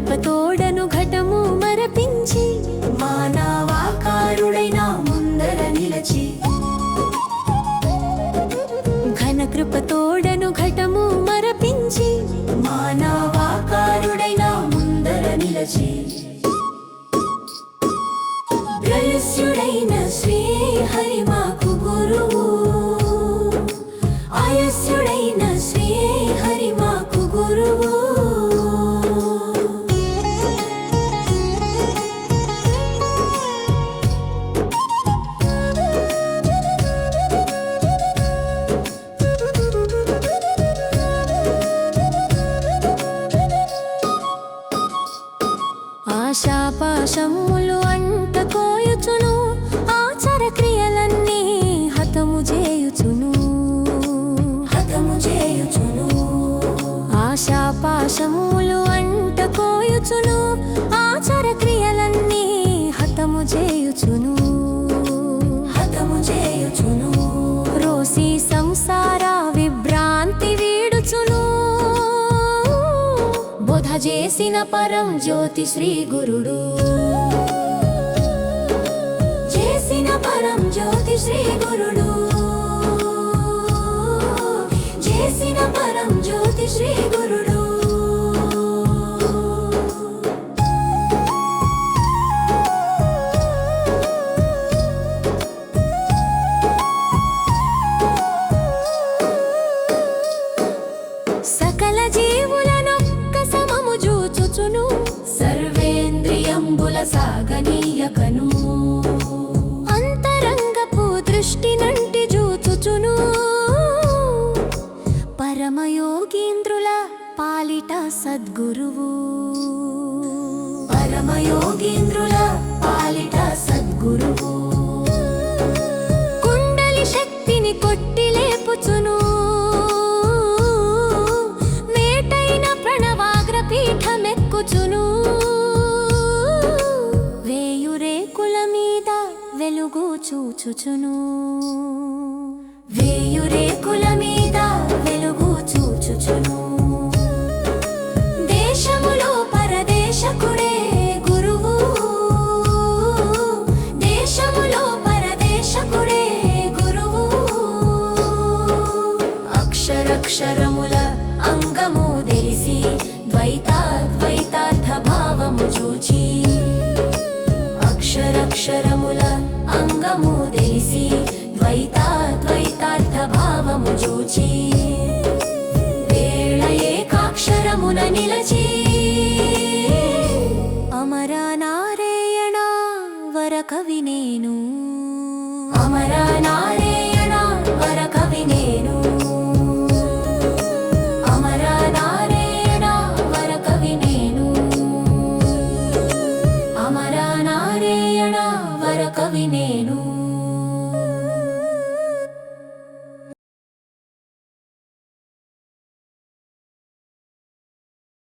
కృపతోడను ఘటము మరపించి మానవాకారుడైన ముందర నిలచి ఘన కృపతోడను ఘటము మరపించి మానవాకారుడైన ముందర నిలచి ప్రయస్యుడైన శ్రీహరి మాకు గురువు ఆయస్యుడైన శ్రీహరి మాకు గురువు ఆశాపాశములు అంటకోయుచును ఆచార క్రియలన్నీ హతము చేయుచును ఆశాపాశములు అంటకోయుచును ఆచార క్రియలన్నీ హతము చేయుచును రోసి సంసార విభ్రాంతి వీడుచును బోధ చేసిన పరం జ్యోతి శ్రీ గురుడు చేసిన పరం జ్యోతి శ్రీ గురుడు చేసిన పరం జ్యోతి శ్రీ గురుడు సకల జీవులనొక్క సమము జూచుచును సర్వేంద్రియంబుల సాగనీయకను అంతరంగపు దృష్టి నంటి జూచుచును పరమయోగీంద్రుల పాలిట సద్గురువు పరమయోగీంద్రుల పాలిట సద్గురువు కుండలి శక్తిని కొట్టి లేపుచును మేటైన ప్రణవాగ్ర పీఠమెక్కుచును వేయురేకుల మీద వెలుగు చూచుచును వేయురేకుల మీద వెలుగు చూచుచును దేశములో పరదేశకుడే గురువు దేశములో పరదేశకుడే గురువు అక్షరక్షరముల అంగము తెలిసి ద్వైతాద్వైతార్థ భావము చూచి అక్షరక్షరముల అంగము తెలిసి ద్వైతాద్వైతార్థ భావము చూచి వేళ ఏకాక్షరమున నిలచి అమర నారాయణ వరకవి నేను అమర నారాయణ